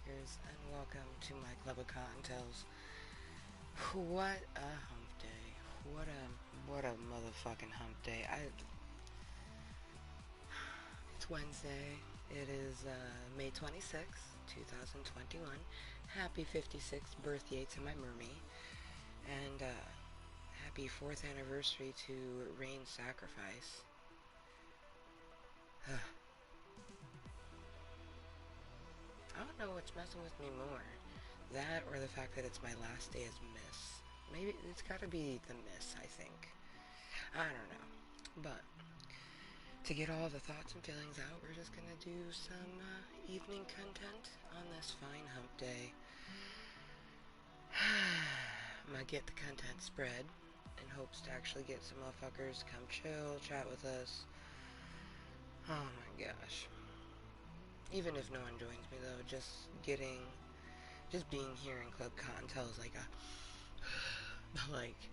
motherfuckers, and welcome to my club of Cottontales. What a hump day. What a motherfucking hump day. It's Wednesday. It is May 26th, 2021. Happy 56th birthday to my mermaid. And happy 4th anniversary to Rain's sacrifice. I don't know what's messing with me more. That or the fact that it's my last day as Miss. Maybe it's gotta be the Miss, I think. I don't know. But to get all the thoughts and feelings out, we're just gonna do some evening content on this fine hump day. I'm gonna get the content spread in hopes to actually get some motherfuckers to come chill, chat with us. Oh my gosh. Even if no one joins me though, just being here in Club Cottontale is like like,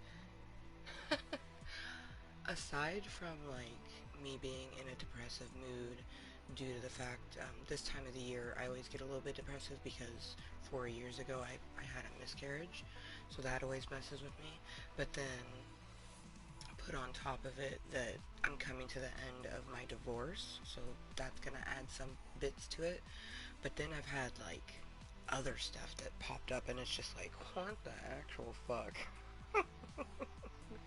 aside from like me being in a depressive mood due to the fact this time of the year I always get a little bit depressive because 4 years ago I had a miscarriage, so that always messes with me. But then put on top of it that I'm coming to the end of my divorce, so that's gonna add some bits to it. But then I've had like other stuff that popped up, and it's just like, what the actual fuck?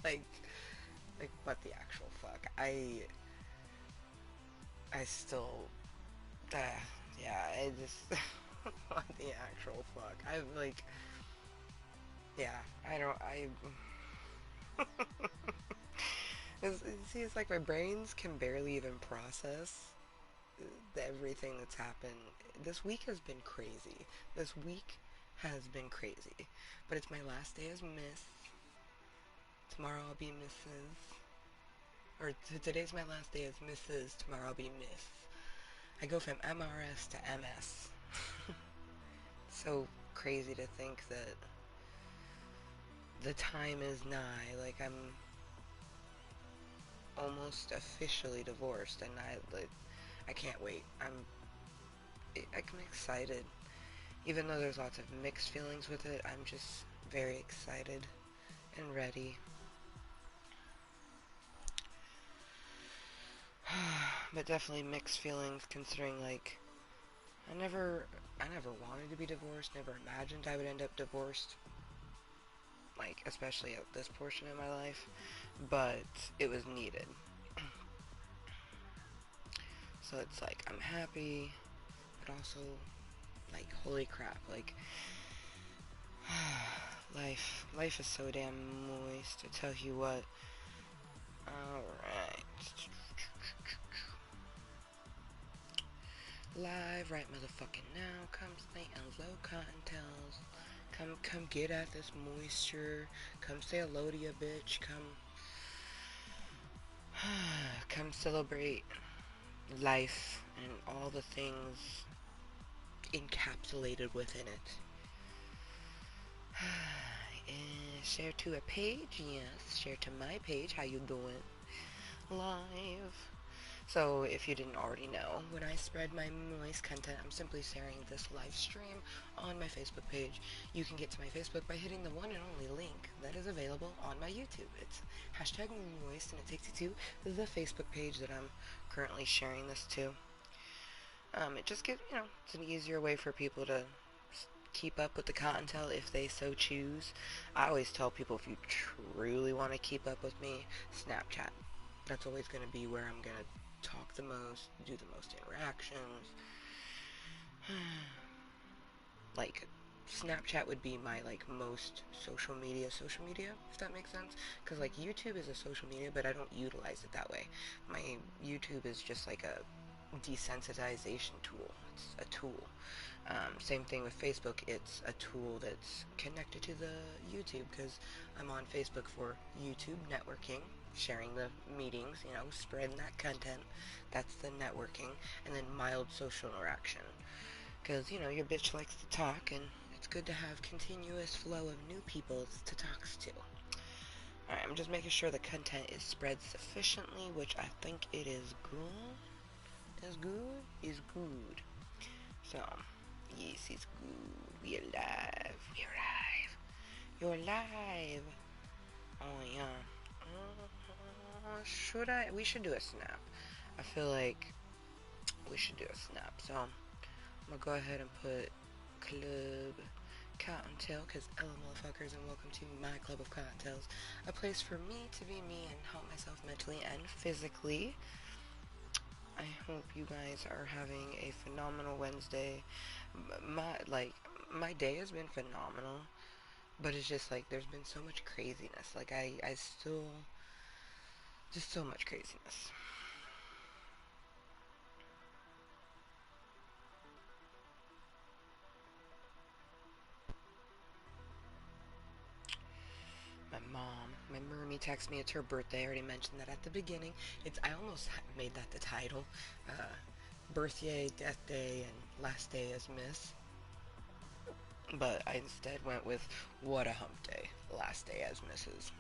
like what the actual fuck? I still yeah, I just what the actual fuck? I like, yeah, I don't I it's like my brains can barely even process everything that's happened. This week has been crazy. This week has been crazy. But it's my last day as Miss. Tomorrow I'll be Mrs. Or today's my last day as Mrs. Tomorrow I'll be Miss. I go from MRS to MS. So crazy to think that the time is nigh. Like, I'm almost officially divorced, and I can't wait. I'm excited. Even though there's lots of mixed feelings with it, I'm just very excited and ready. But definitely mixed feelings considering, like, I never wanted to be divorced, never imagined I would end up divorced, like, especially at this portion of my life, but it was needed. So it's like, I'm happy, but also, like, holy crap, like, life is so damn moist, to tell you what. Alright. Live right motherfucking now. Come say hello, Cottontales. Come get at this moisture. Come say hello to your bitch. Come celebrate life and all the things encapsulated within it. Share to a page, yes. Share to my page. How you doing? Live. So, if you didn't already know, when I spread my Mooiisstt content, I'm simply sharing this live stream on my Facebook page. You can get to my Facebook by hitting the one and only link that is available on my YouTube. It's hashtag Mooiisstt, and it takes you to the Facebook page that I'm currently sharing this to. It just gives, it's an easier way for people to keep up with the Cottontale if they so choose. I always tell people, if you truly want to keep up with me, Snapchat. That's always going to be where I'm going to talk the most, do the most interactions. Like, Snapchat would be my, like, most social media, if that makes sense. Because, like, YouTube is a social media, but I don't utilize it that way. My YouTube is just like a desensitization tool. It's a tool. Same thing with Facebook. It's a tool that's connected to the YouTube, because I'm on Facebook for YouTube networking, sharing the meetings, spreading that content. That's the networking. And then mild social interaction, because, your bitch likes to talk, and it's good to have continuous flow of new people to talk to. Alright, I'm just making sure the content is spread sufficiently, which I think it is good. Is good? Is good. So, Yes, it's good. We alive. We alive. You're alive. Oh yeah. Should I? We should do a snap. I feel like we should do a snap. So I'm gonna go ahead and put Club Kottontale, because hello motherfuckers and welcome to my club of Kottontales, a place for me to be me and help myself mentally and physically. I hope you guys are having a phenomenal Wednesday. My day has been phenomenal, but it's just like there's been so much craziness. Like I still just so much craziness. My mermie texted me. It's her birthday. I already mentioned that at the beginning. I almost made that the title. Uh, Birthday, death day, and last day as Miss. But I instead went with what a hump day. Last day as Mrs.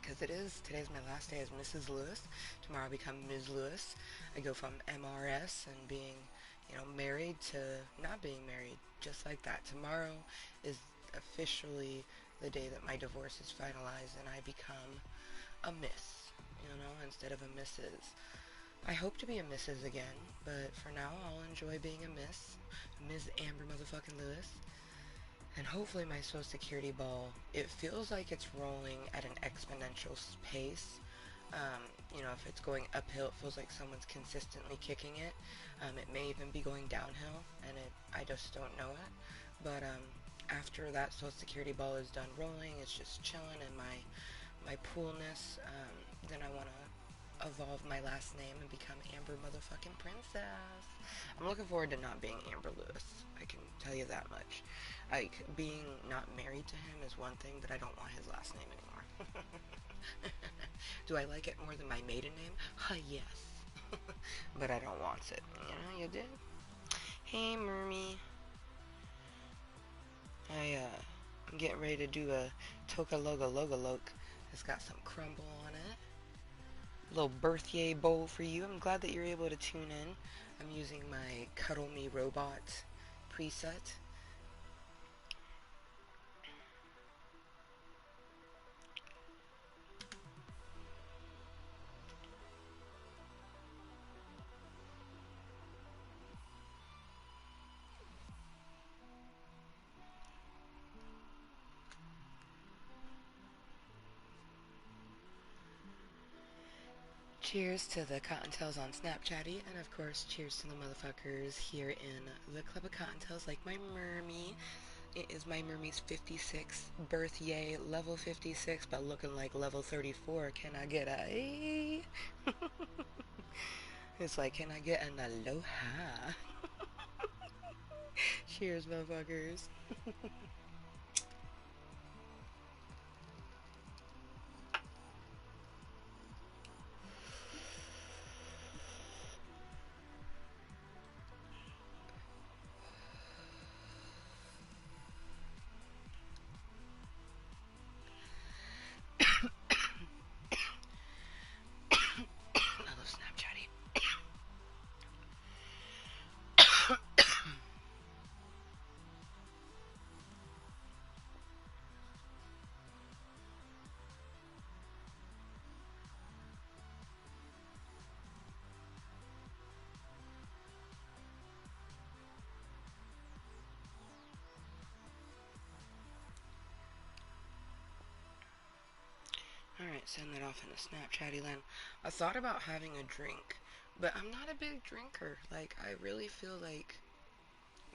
Because today's my last day as Mrs. Lewis. Tomorrow I become Ms. Lewis. I go from MRS and being, married to not being married. Just like that. Tomorrow is officially the day that my divorce is finalized and I become a Miss, instead of a Mrs. I hope to be a Mrs. again, but for now I'll enjoy being a Miss. Ms. Amber motherfucking Lewis. And hopefully my Social Security ball, it feels like it's rolling at an exponential pace. If it's going uphill, it feels like someone's consistently kicking it. It may even be going downhill, and I just don't know it. But after that Social Security ball is done rolling, it's just chilling in my poolness. Then I want to evolve my last name and become Amber motherfucking Princess. I'm looking forward to not being Amber Lewis. I can tell you that much. Like, being not married to him is one thing, but I don't want his last name anymore. Do I like it more than my maiden name? Yes. But I don't want it. You did? Hey, Mermy. I'm getting ready to do a Toka Loga Loga Loke. It's got some crumble on it. Little birthday bowl for you. I'm glad that you're able to tune in. I'm using my Cuddle Me Robot preset. Cheers to the Kottontales on Snapchatty, and of course, cheers to the motherfuckers here in the Club of Kottontales, like my mermie. It is my mermie's 56th birthday, level 56, but looking like level 34. Can I get a? It's like, can I get an aloha? Cheers, motherfuckers. I love Snapchatty. Alright, send that off in the Snapchatty land. I thought about having a drink, but I'm not a big drinker. Like, I really feel like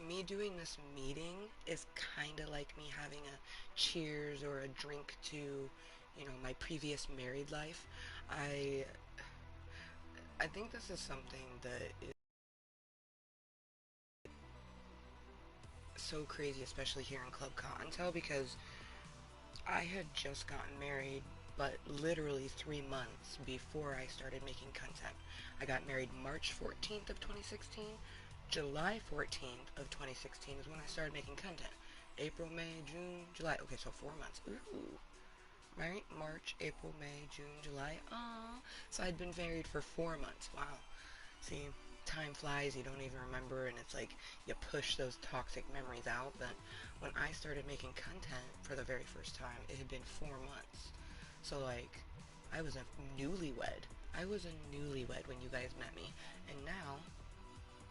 me doing this meeting is kind of like me having a cheers or a drink to, my previous married life. I I think this is something that is so crazy, especially here in Club Cottontale, because I had just gotten married, but literally 3 months before I started making content. I got married March 14th of 2016. July 14th of 2016 is when I started making content. April, May, June, July. Okay, so 4 months. Ooh. Right? March, April, May, June, July. Oh. So I'd been married for 4 months. Wow. See, time flies, you don't even remember, and it's like you push those toxic memories out. But when I started making content for the very first time, it had been 4 months. So like, I was a newlywed. I was a newlywed when you guys met me, and now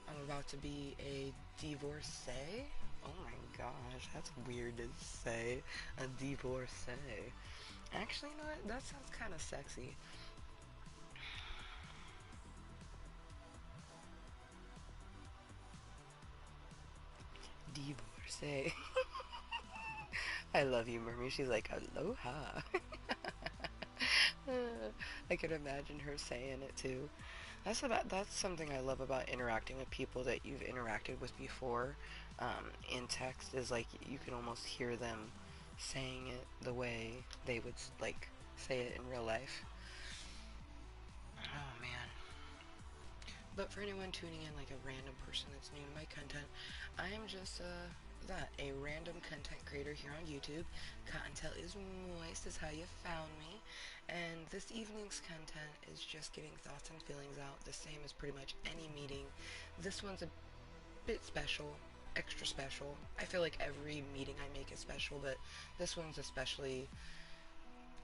I'm about to be a divorcee. Oh my gosh, that's weird to say. A divorcee. Actually, you know what? That sounds kind of sexy. Divorcee. I love you, Mermy. She's like, aloha. I could imagine her saying it too. That's something I love about interacting with people that you've interacted with before. In text is like you can almost hear them saying it the way they would like say it in real life. Oh man. But for anyone tuning in, like a random person that's new to my content, I am just a random content creator here on YouTube. Kottontale is moist, is how you found me. And this evening's content is just getting thoughts and feelings out, the same as pretty much any meeting. This one's a bit special, extra special. I feel like every meeting I make is special, but this one's especially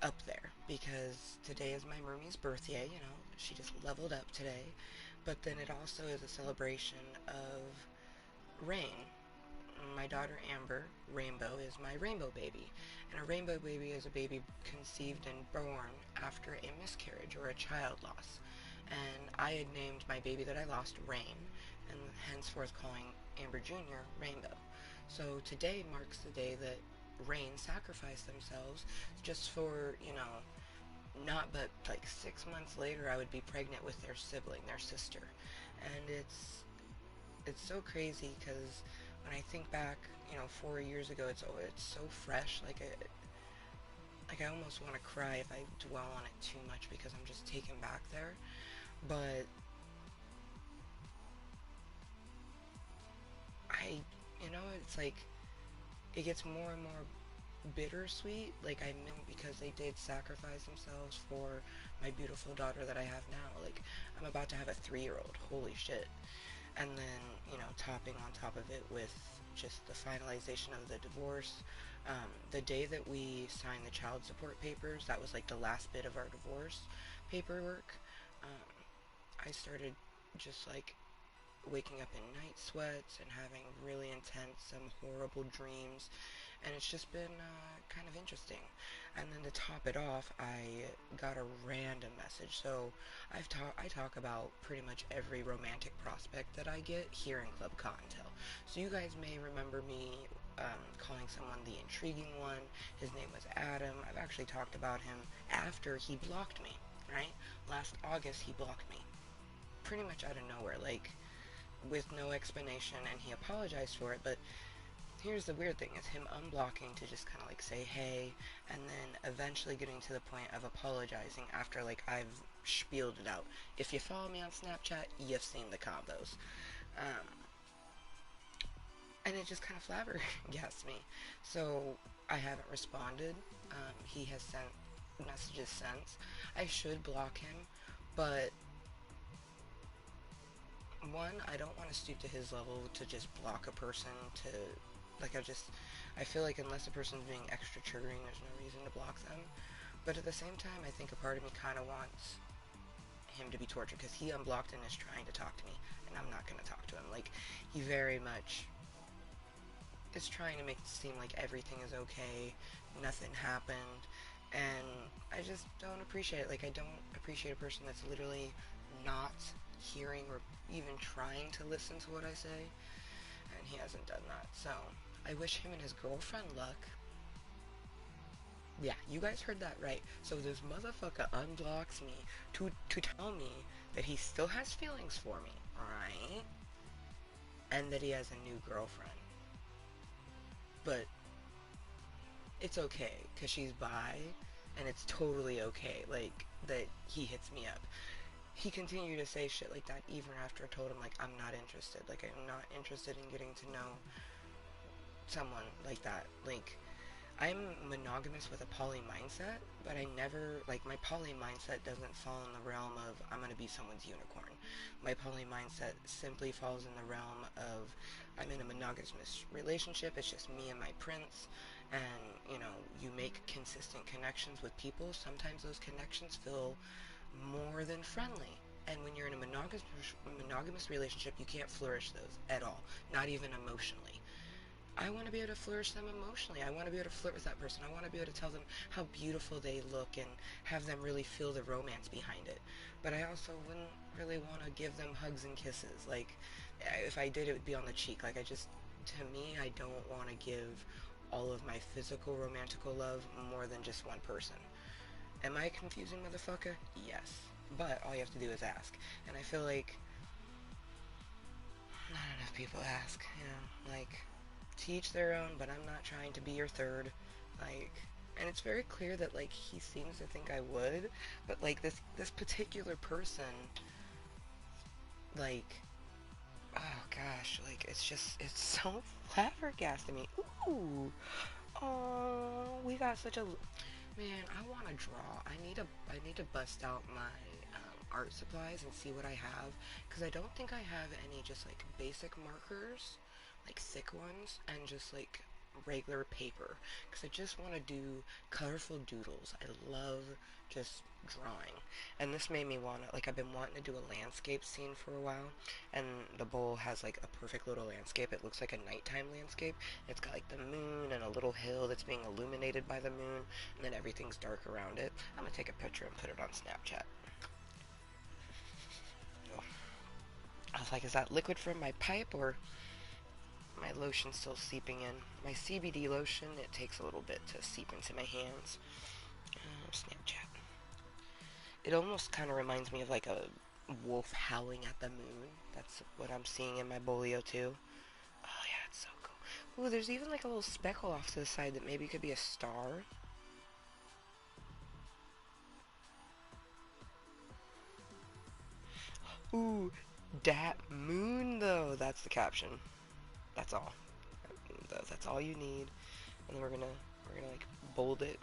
up there because today is my Mermie's birthday, you know, she just leveled up today. But then it also is a celebration of rain. My daughter Amber, Rainbow, is my rainbow baby. And a rainbow baby is a baby conceived and born after a miscarriage or a child loss. And I had named my baby that I lost Rain, and henceforth calling Amber Jr. Rainbow. So today marks the day that Rain sacrificed themselves just for, you know, not but like 6 months later I would be pregnant with their sibling, their sister. And it's so crazy because when I think back, you know, 4 years ago, it's so fresh. Like I almost want to cry if I dwell on it too much because I'm just taken back there. But I, you know, it's like it gets more and more bittersweet. Like I meant because they did sacrifice themselves for my beautiful daughter that I have now. Like I'm about to have a 3-year-old. Holy shit. And then, you know, topping on top of it with just the finalization of the divorce. The day that we signed the child support papers, that was like the last bit of our divorce paperwork. Um, I started just like waking up in night sweats and having really intense, some horrible dreams, and it's just been kind of interesting. And then to top it off, I got a random message. So I talk about pretty much every romantic prospect that I get here in Club Cottontail. So you guys may remember me calling someone the intriguing one. His name was Adam. I've actually talked about him after he blocked me. Right? Last August he blocked me, pretty much out of nowhere, like with no explanation, and he apologized for it. But here's the weird thing, is him unblocking to just kind of like say hey, and then eventually getting to the point of apologizing after like I've spieled it out. If you follow me on Snapchat, you've seen the combos. Um, and it just kind of flabbergasted me. So I haven't responded. He has sent messages since. I should block him, but one, I don't want to stoop to his level to just block a person to, like, I feel like unless a person's being extra triggering, there's no reason to block them. But at the same time, I think a part of me kind of wants him to be tortured, because he unblocked and is trying to talk to me, and I'm not going to talk to him. Like, he very much is trying to make it seem like everything is okay, nothing happened, and I just don't appreciate it. Like, I don't appreciate a person that's literally not hearing or even trying to listen to what I say, and he hasn't done that. So I wish him and his girlfriend luck. Yeah, you guys heard that right. So this motherfucker unblocks me to tell me that he still has feelings for me, alright? And that he has a new girlfriend. But it's okay, because she's bi, and it's totally okay, like, that he hits me up. He continued to say shit like that even after I told him, like, I'm not interested. Like, I'm not interested in getting to know someone like that. Like, I'm monogamous with a poly mindset, but I never, like, my poly mindset doesn't fall in the realm of I'm gonna be someone's unicorn. My poly mindset simply falls in the realm of I'm in a monogamous relationship, it's just me and my prince, and, you make consistent connections with people. Sometimes those connections feel more than friendly. And when you're in a monogamous relationship, you can't flourish those at all, not even emotionally. I want to be able to flourish them emotionally. I want to be able to flirt with that person. I want to be able to tell them how beautiful they look and have them really feel the romance behind it. But I also wouldn't really want to give them hugs and kisses. Like, if I did, it would be on the cheek. Like, to me, I don't want to give all of my physical romantical love more than just one person. Am I a confusing motherfucker? Yes. But all you have to do is ask. And I feel like not enough people ask, like, to each their own, but I'm not trying to be your third. Like, and it's very clear that, like, he seems to think I would, but, like, this particular person, like, oh gosh, like, it's so flabbergasting me. Ooh, oh, we got such a, man, I want to draw. I need to bust out my art supplies and see what I have, because I don't think I have any just like basic markers, like thick ones, and just like regular paper, because I just want to do colorful doodles. I love just drawing, and this made me want to, like, I've been wanting to do a landscape scene for a while, and the bowl has like a perfect little landscape. It looks like a nighttime landscape. It's got like the moon and a little hill that's being illuminated by the moon, and then everything's dark around it. I'm gonna take a picture and put it on Snapchat. Oh. I was like, is that liquid from my pipe or my lotion still seeping in? My CBD lotion, it takes a little bit to seep into my hands. Snapchat. It almost kind of reminds me of like a wolf howling at the moon. That's what I'm seeing in my bolio too. Oh yeah, it's so cool. Ooh, there's even like a little speckle off to the side that maybe could be a star. Ooh, dat moon though. That's the caption. That's all. That's all you need. And then we're gonna like bold it.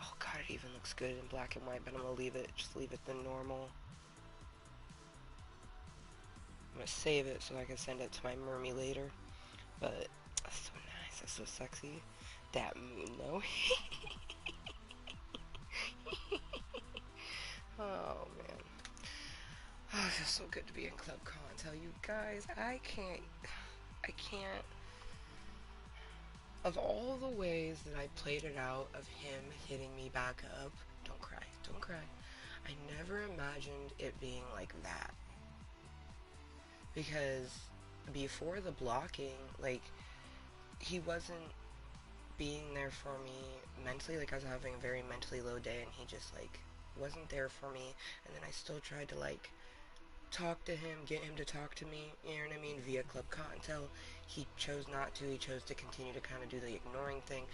Oh god, it even looks good in black and white, but I'm gonna just leave it the normal. I'm gonna save it so I can send it to my mermy later. But that's so nice, that's so sexy. That moon though. Oh man. Oh, it feels so good to be in Club Kottontale, you guys. I can't. Of all the ways that I played it out of him hitting me back up, don't cry, don't cry. I never imagined it being like that. Because before the blocking, like, he wasn't being there for me mentally. Like, I was having a very mentally low day and he just, like, wasn't there for me. And then I still tried to, like, talk to him, get him to talk to me, you know what I mean, via Club Cottontail. He chose not to. He chose to continue to kind of do the ignoring thing.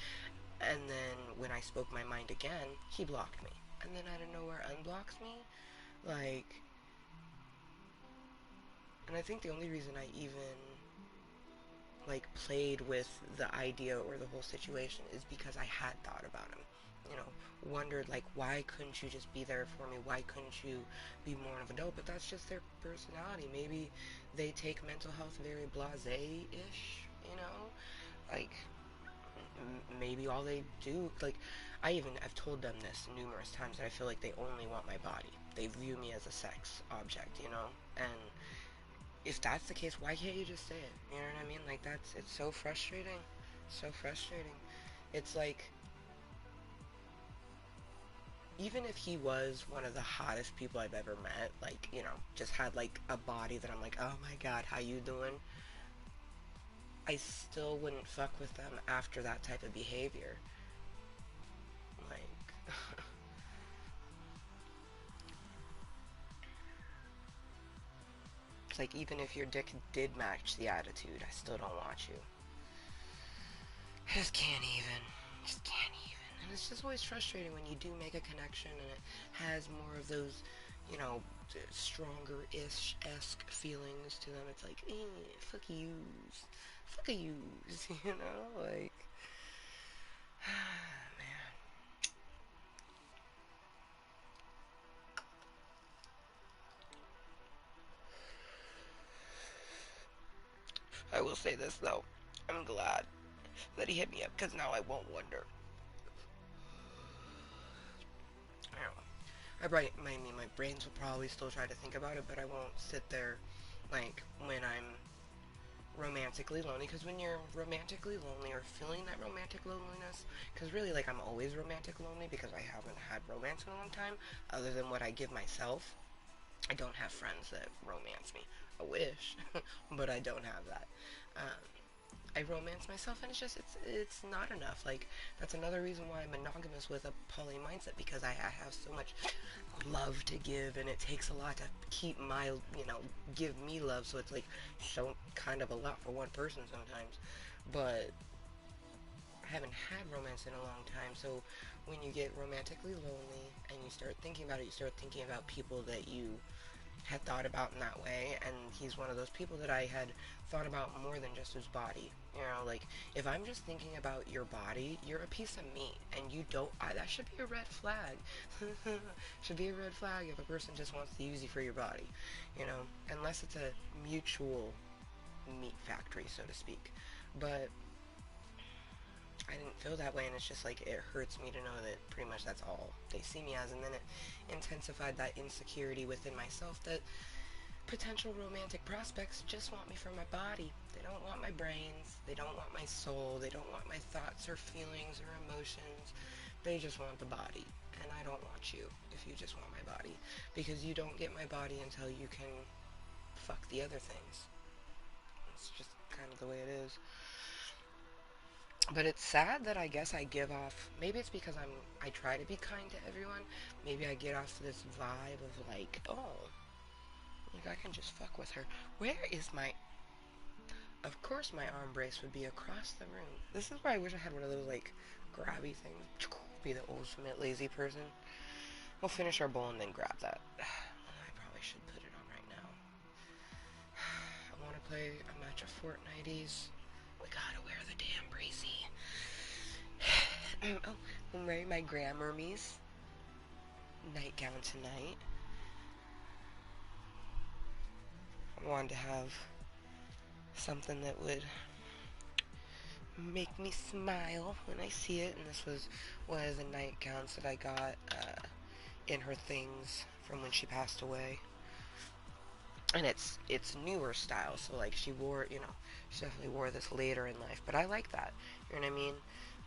And then when I spoke my mind again, he blocked me. And then out of nowhere unblocks me. Like, and I think the only reason I even like played with the idea or the whole situation is because I had thought about him. Wondered like, why couldn't you just be there for me? Why couldn't you be more of an adult? But that's just their personality. Maybe they take mental health very blasé-ish, like maybe all they do, like, I've told them this numerous times, that I feel like they only want my body. They view me as a sex object, and if that's the case, why can't you just say it? You know what I mean? Like, it's so frustrating. So frustrating. It's like, even if he was one of the hottest people I've ever met, like, just had like a body that I'm like, oh my god, how you doing? I still wouldn't fuck with them after that type of behavior. Like, it's like, even if your dick did match the attitude, I still don't want you. I just can't even. Just can't even. And it's just always frustrating when you do make a connection and it has more of those, stronger-ish-esque feelings to them. It's like, fuck yous. Fuck yous, like, man. I will say this, though. I'm glad that he hit me up, because now I won't wonder. You know, my brains will probably still try to think about it, but I won't sit there, like, when I'm romantically lonely, because when you're romantically lonely or feeling that romantic loneliness, because really, like, I'm always romantic lonely because I haven't had romance in a long time other than what I give myself. I don't have friends that romance me. I wish, but I don't have that. um, I romance myself, and it's not enough. Like, that's another reason why I'm monogamous with a poly mindset, because I have so much love to give, and it takes a lot to keep my, give me love. So it's like, so kind of a lot for one person sometimes. But I haven't had romance in a long time. So when you get romantically lonely and you start thinking about it, you start thinking about people that you had thought about in that way, and he's one of those people that I had thought about more than just his body. Like, if I'm just thinking about your body, you're a piece of meat, and you don't. That should be a red flag. Should be a red flag if a person just wants to use you for your body, unless it's a mutual meat factory, so to speak. But I didn't feel that way, and it's just like, it hurts me to know that pretty much that's all they see me as, and then it intensified that insecurity within myself that potential romantic prospects just want me for my body. They don't want my brains, they don't want my soul, they don't want my thoughts or feelings or emotions. They just want the body, and I don't want you if you just want my body, because you don't get my body until you can fuck the other things. It's just kind of the way it is. But it's sad that I guess I give off. Maybe it's because I try to be kind to everyone. Maybe I get off this vibe of like, oh, like I can just fuck with her. Where is my? Of course, my arm brace would be across the room. This is where I wish I had one of those like grabby things. Be the ultimate lazy person. We'll finish our bowl and then grab that. I probably should put it on right now. I want to play a match of Fortnites. We gotta wear the damn bracy. Oh, I'm wearing my Grammarmies nightgown tonight. I wanted to have something that would make me smile when I see it, and this was one of the nightgowns that I got in her things from when she passed away. And it's newer style, so like she wore, she definitely wore this later in life, but I like that. You know what I mean?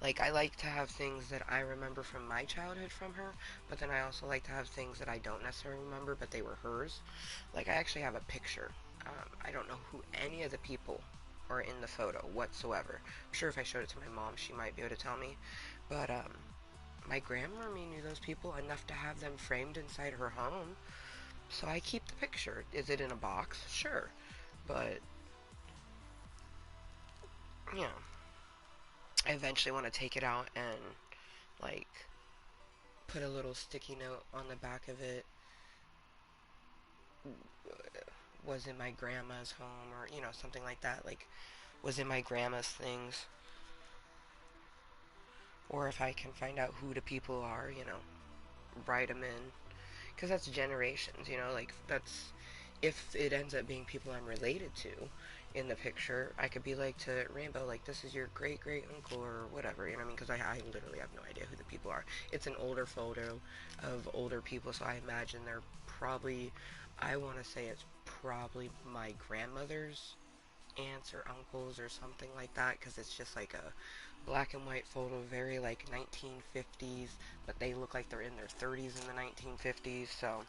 Like, I like to have things that I remember from my childhood from her, but then I also like to have things that I don't necessarily remember, but they were hers. Like, I actually have a picture. I don't know who any of the people are in the photo whatsoever. I'm sure if I showed it to my mom, she might be able to tell me. But my grandma knew those people enough to have them framed inside her home. So I keep the picture. Is it in a box? Sure. But, you know, I eventually want to take it out and, like, put a little sticky note on the back of it. Was in my grandma's home, or, something like that. Like, was in my grandma's things. Or if I can find out who the people are, write them in. Because that's generations, like, that's, if it ends up being people I'm related to in the picture, I could be like to Rainbow, like, this is your great great uncle or whatever, you know what I mean? Because I literally have no idea who the people are. It's an older photo of older people, so I imagine they're probably, I want to say it's probably my grandmother's aunts or uncles or something like that, because it's just like a black and white photo, very like 1950s, but they look like they're in their 30s in the 1950s, so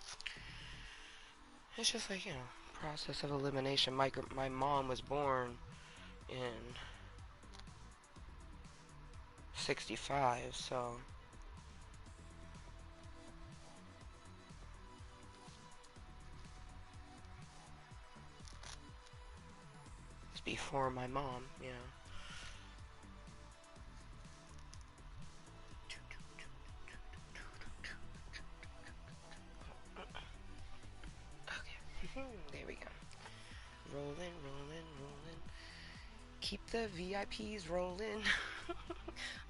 it's just like, process of elimination. My mom was born in 65, so it's before my mom. keep the VIPs rolling.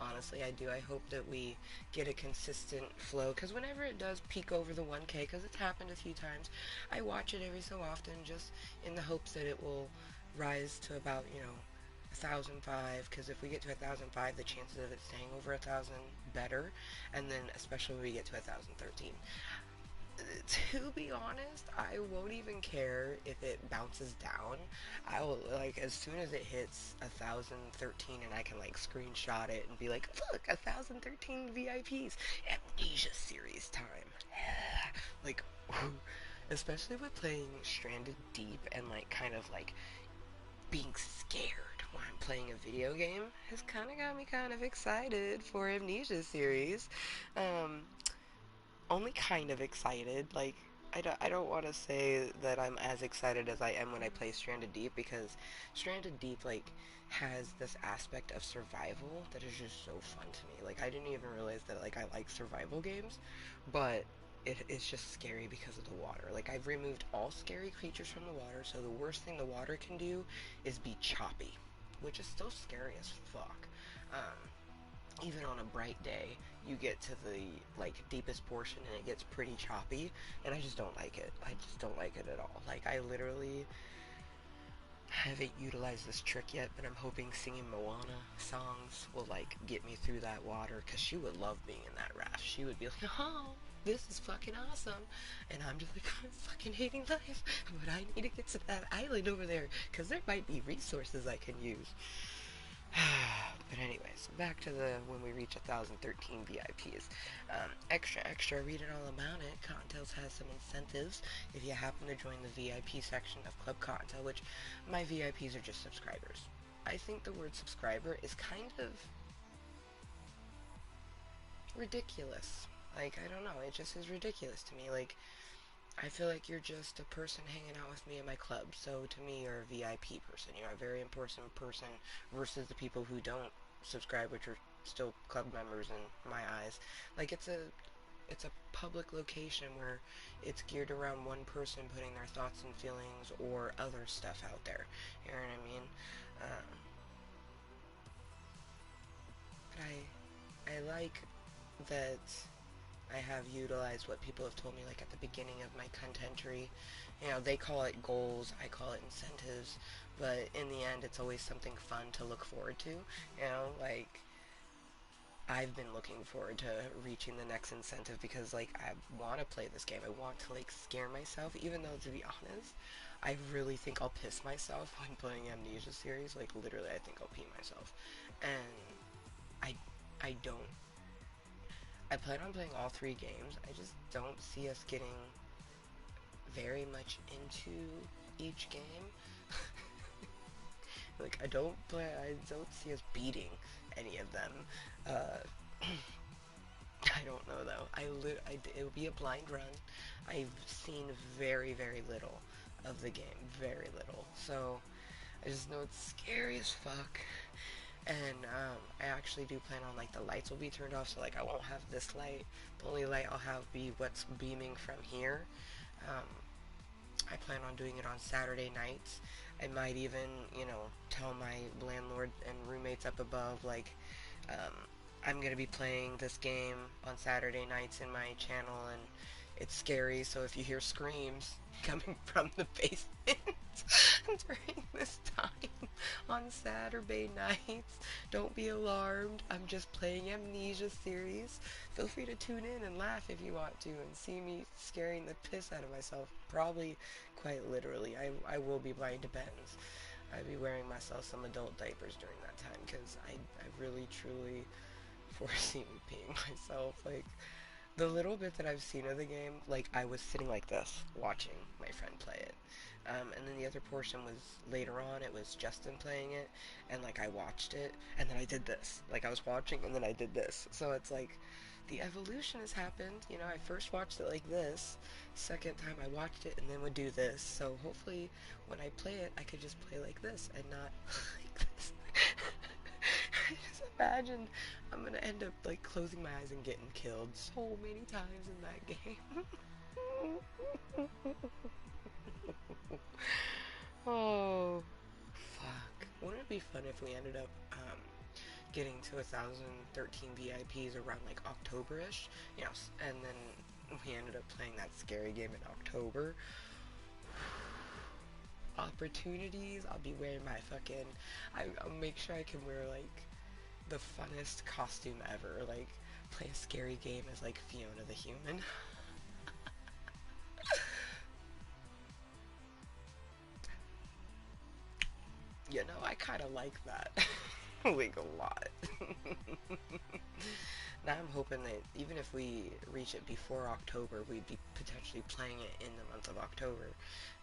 Honestly, I do. I hope that we get a consistent flow, because whenever it does peak over the 1K, because it's happened a few times, I watch it every so often just in the hopes that it will rise to about, 1,005, because if we get to 1,005, the chances of it staying over 1,000 better, and then especially when we get to 1,013. To be honest, I won't even care if it bounces down. I will, like, as soon as it hits 1,013 and I can like screenshot it and be like, look, 1,013 VIPs, Amnesia series time. Like, especially with playing Stranded Deep and like kind of like being scared when I'm playing a video game has kind of got me kind of excited for Amnesia series. Um, Only kind of excited. Like, I don't want to say that I'm as excited as I am when I play Stranded Deep, because Stranded Deep, like, has this aspect of survival that is just so fun to me. Like, I didn't even realize that, like, I like survival games, but it's just scary because of the water. Like, I've removed all scary creatures from the water, so the worst thing the water can do is be choppy, which is still scary as fuck. Even on a bright day, you get to the like deepest portion and it gets pretty choppy, and I just don't like it. I just don't like it at all. Like, I literally haven't utilized this trick yet, but I'm hoping singing Moana songs will like get me through that water, because she would love being in that raft. She would be like, oh, this is fucking awesome, and I'm just like, I'm fucking hating life, but I need to get to that island over there because there might be resources I can use. But anyways, back to the when we reach 1,013 VIPs. Extra, reading all about it. Kottontale has some incentives if you happen to join the VIP section of Club Kottontale, which my VIPs are just subscribers. I think the word subscriber is kind of ridiculous. Like, I don't know, it just is ridiculous to me. Like, I feel like you're just a person hanging out with me in my club. So to me, you're a VIP person. You're a very important person versus the people who don't subscribe, which are still club members in my eyes. Like, it's a public location where it's geared around one person putting their thoughts and feelings or other stuff out there. You know what I mean? Um, but I like that I have utilized what people have told me, like, at the beginning of my content tree. You know, they call it goals, I call it incentives, but in the end, it's always something fun to look forward to. You know, like, I've been looking forward to reaching the next incentive because, like, I want to play this game. I want to, like, scare myself, even though, to be honest, I really think I'll piss myself when playing Amnesia series. Like, literally, I think I'll pee myself. And I, I don't I plan on playing all three games. I just don't see us getting very much into each game. Like, I don't see us beating any of them. Uh, I don't know though. It would be a blind run. I've seen very, very little of the game. Very little. So, I just know it's scary as fuck. And I actually do plan on, like, the lights will be turned off, so like I won't have this light. The only light I'll have be what's beaming from here. Um, I plan on doing it on Saturday nights. I might even, tell my landlord and roommates up above, like, um, I'm gonna be playing this game on Saturday nights in my channel, and it's scary, so if you hear screams coming from the basement during this time on Saturday nights, don't be alarmed. I'm just playing Amnesia series. Feel free to tune in and laugh if you want to and see me scaring the piss out of myself. Probably quite literally. I will be buying Depends. I'll be wearing myself some adult diapers during that time, because I really truly foresee me peeing myself. Like, the little bit that I've seen of the game, like, I was sitting like this, watching my friend play it. And then the other portion was later on, it was Justin playing it, and, like, I watched it, and then I did this. Like, I was watching, and then I did this. So it's like, the evolution has happened. You know, I first watched it like this. Second time I watched it, and then would do this. So hopefully, when I play it, I could just play like this, and not like this. I just imagine I'm gonna end up, like, closing my eyes and getting killed so many times in that game. Oh, fuck. Wouldn't it be fun if we ended up getting to 1,013 VIPs around like October-ish? You know, and then we ended up playing that scary game in October. Opportunities. I'll be wearing my fucking. I'll make sure I can wear like the funnest costume ever. Like play a scary game as like Fiona the Human. You know, I kind of like that. Like a lot. Now I'm hoping that even if we reach it before October, we'd be potentially playing it in the month of October.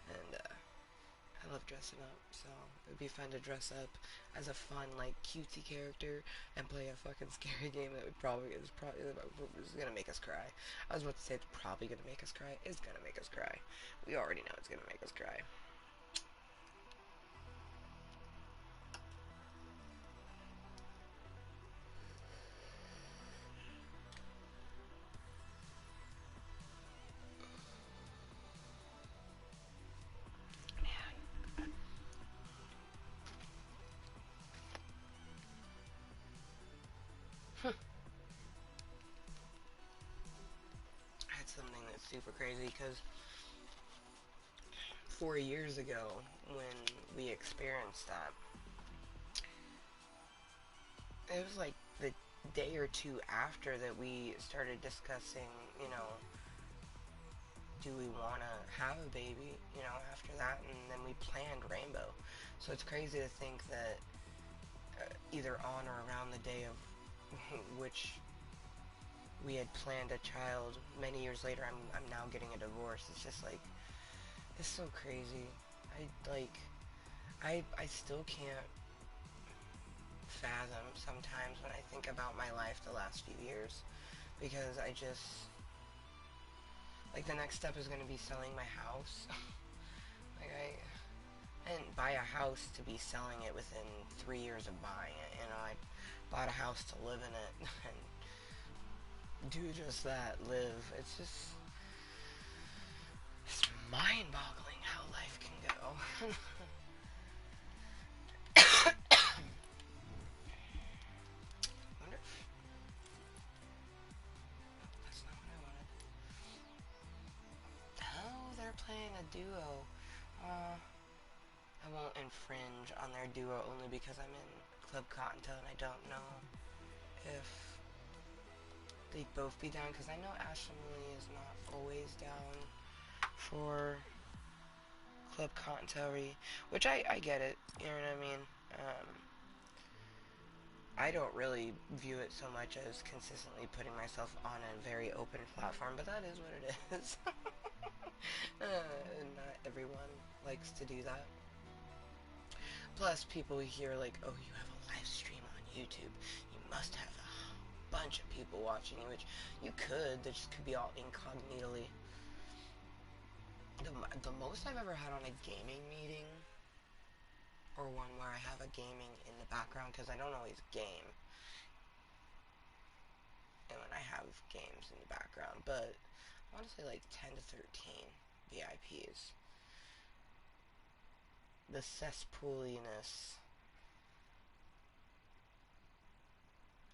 And I love dressing up, so it'd be fun to dress up as a fun, like, cutesy character and play a fucking scary game that would probably is gonna make us cry. I was about to say it's probably gonna make us cry. It's gonna make us cry. We already know it's gonna make us cry. That's something that's super crazy because 4 years ago when we experienced that, it was like the day or two after that we started discussing, you know, do we want to have a baby, you know, after that, and then we planned Rainbow. So it's crazy to think that either on or around the day of which we had planned a child, many years later, I'm now getting a divorce. It's just like, it's so crazy. I still can't fathom sometimes when I think about my life the last few years, because I just, like, the next step is going to be selling my house. Like, I didn't buy a house to be selling it within 3 years of buying it, you know. I bought a house to live in it and do just that, live. It's just, it's mind-boggling how life can go. Wonder if that's not what I wanted. Oh, they're playing a duo. I won't infringe on their duo only because I'm in Club Kottontale and I don't know if they'd both be down, because I know Ashley is not always down for Club Kottontale, which I get it, you know what I mean? I don't really view it so much as consistently putting myself on a very open platform, but that is what it is. Not everyone likes to do that. Plus, people hear like, oh, you have a live stream on YouTube. You must have a bunch of people watching you, which you could. They just could be all incognitally. The most I've ever had on a gaming meeting, or one where I have a gaming in the background, because I don't always game, and when I have games in the background, but I want to say like 10 to 13 VIPs. The cesspooliness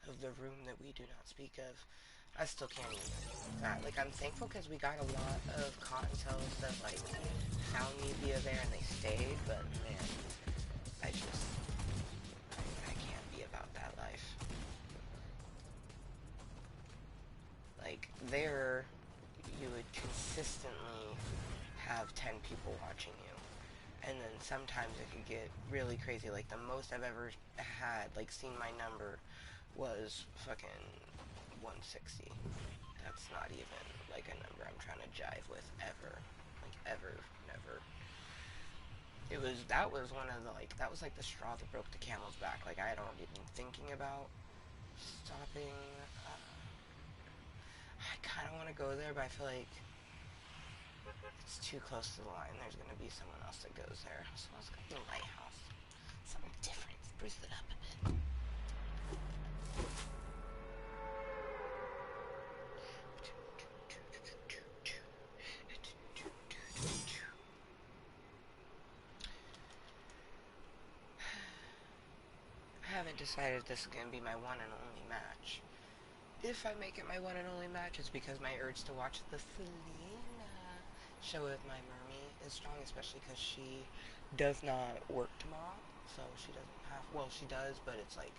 of the room that we do not speak of, I still can't even that. Like, I'm thankful because we got a lot of Kottontales that, like, found me via there and they stayed, but, man, I can't be about that life. Like, there, you would consistently have 10 people watching you. And then sometimes it could get really crazy. Like, the most I've ever had, like, seen my number was fucking 160. That's not even, like, a number I'm trying to jive with ever. Like, ever, never. That was one of the, like, that was, like, the straw that broke the camel's back. Like, I had already been thinking about stopping. I kind of want to go there, but I feel like it's too close to the line. There's going to be someone else that goes there. So let's go to the lighthouse. Something different. Spruce it up a bit. I decided this is going to be my one and only match. If I make it my one and only match, it's because my urge to watch the Selena show with my mermy is strong, especially because she does not work tomorrow, so she doesn't have, well, she does, but it's like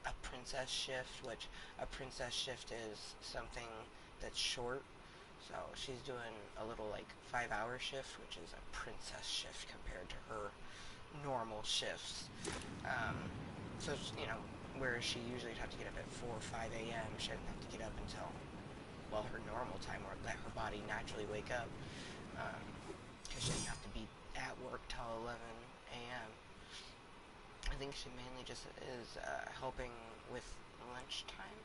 a princess shift, which a princess shift is something that's short, so she's doing a little like 5-hour shift, which is a princess shift compared to her normal shifts. Um, so, whereas she usually would have to get up at 4 or 5 a.m., she doesn't have to get up until, well, her normal time, or let her body naturally wake up, because she doesn't have to be at work till 11 a.m. I think she mainly just is helping with lunchtime.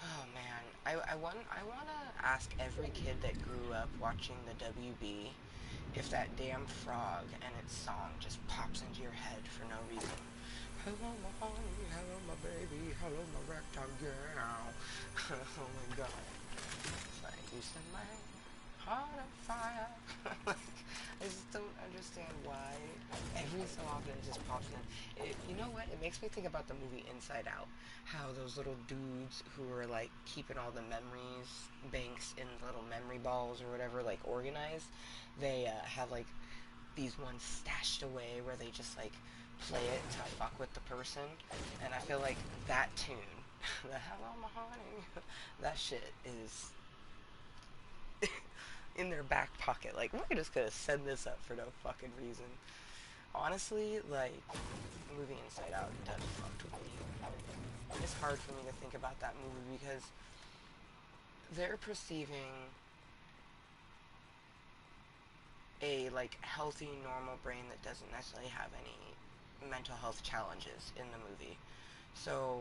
Oh man, I want to ask every kid that grew up watching the WB if that damn frog and its song just pops into your head for no reason. Hello my honey, hello my baby, hello my rectangle. Oh my god. Like you set my heart on fire. I just don't understand why every so often it just pops in. You know what? It makes me think about the movie Inside Out. How those little dudes who are like keeping all the memories banks in little memory balls or whatever, like organized. They have like these ones stashed away where they just like play it to fuck with the person. And I feel like that tune, the Hello Mahoney, that shit is in their back pocket. Like, we're just gonna send this up for no fucking reason. Honestly, like, the movie Inside Out does fuck with me. It's hard for me to think about that movie because they're perceiving a, like, healthy, normal brain that doesn't necessarily have any mental health challenges in the movie. So,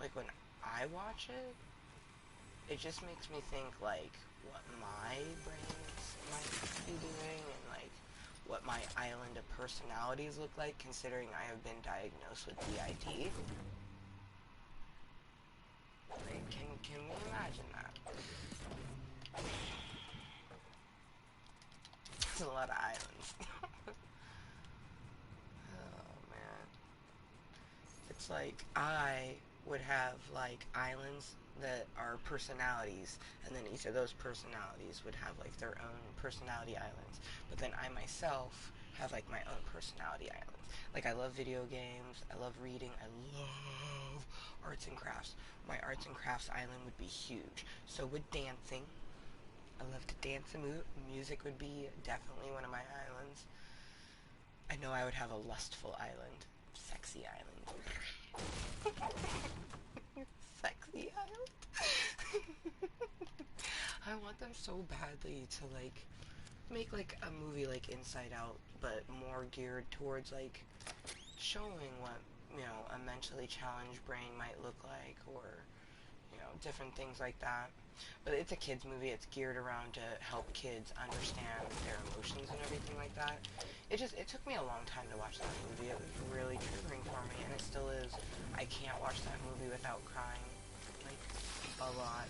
like, when I watch it, it just makes me think, like, what my brain might be doing and, like, what my island of personalities look like, considering I have been diagnosed with DID. Like, can we imagine that? There's a lot of islands. Oh, man. It's like, I would have, like, islands that are personalities, and then each of those personalities would have, like, their own personality islands. But then I myself have, like, my own personality islands. Like, I love video games, I love reading, I love arts and crafts. My arts and crafts island would be huge. So would dancing. I love to dance, and music would be definitely one of my islands. I know I would have a lustful island. Sexy island. Sexy island. I want them so badly to, like, make, like, a movie like Inside Out, but more geared towards, like, showing what, a mentally challenged brain might look like, or, different things like that. But it's a kids movie. It's geared around to help kids understand their emotions and everything like that. It took me a long time to watch that movie. It was really triggering for me, and it still is. I can't watch that movie without crying, like, a lot.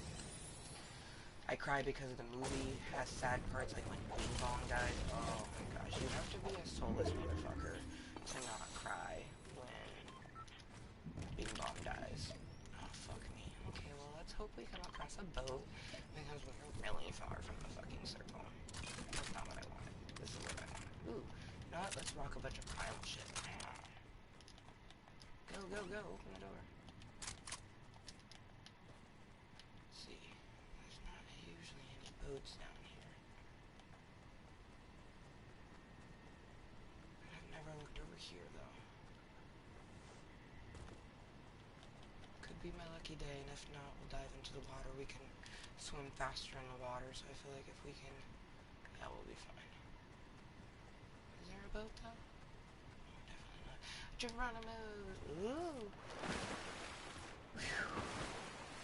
I cry because the movie has sad parts, like when Bing Bong dies. Oh my gosh, you have to be a soulless motherfucker to not cry when Bing Bong dies. Oh, fuck me. Okay, well, let's hope we come across a boat, because we're really far from the fucking circle. That's not what I wanted. This is what I wanted. Ooh, you know what? Let's rock a bunch of pile shit. Go, go, go, open the door. Let's see. There's not usually any boats down here. I've never looked over here, though. Could be my lucky day, and if not, we'll dive into the water. We can swim faster in the water, so I feel like if we can, yeah, we'll be fine. Is there a boat, though? Oh, definitely not. Geronimo! Ooh!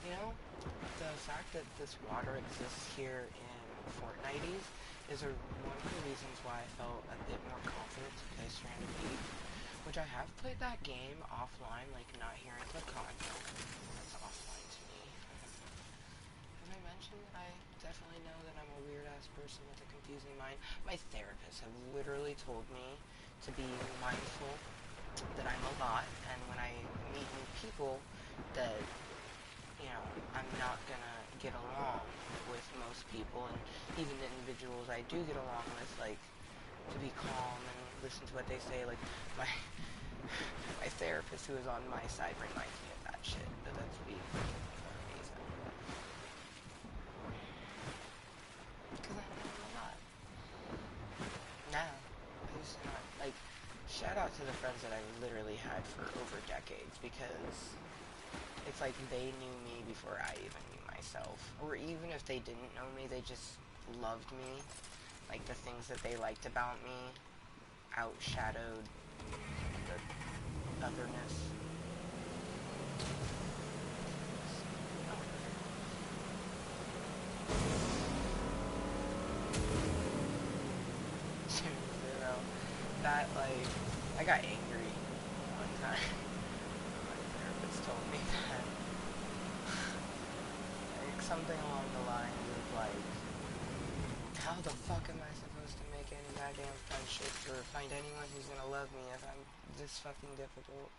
You know, the fact that this water exists here in Fortnite's is one of the reasons why I felt a bit more confident to play Stranded Deep, which I have played that game offline, like not here in the content. That's offline to me. Have I mentioned that I definitely know that I'm a weird ass person with a confusing mind. My therapists have literally told me to be mindful that I'm a lot, and when I meet new people, that I'm not gonna get along with most people, and even the individuals I do get along with, like, to be calm and listen to what they say. Like, my my therapist who is on my side reminds me of that shit, but that's being fucking amazing. Because I know a lot. Now, I used to not, like, shout out to the friends that I literally had for over decades, because it's like they knew me before I even knew myself. Or even if they didn't know me, they just loved me. Like, the things that they liked about me outshadowed the otherness. Zero. That, like, I got angry one time. My therapist told me that. Like, something along the lines of, like, how the fuck am I supposed to make any goddamn friendships or find anyone who's gonna love me if I'm this fucking difficult?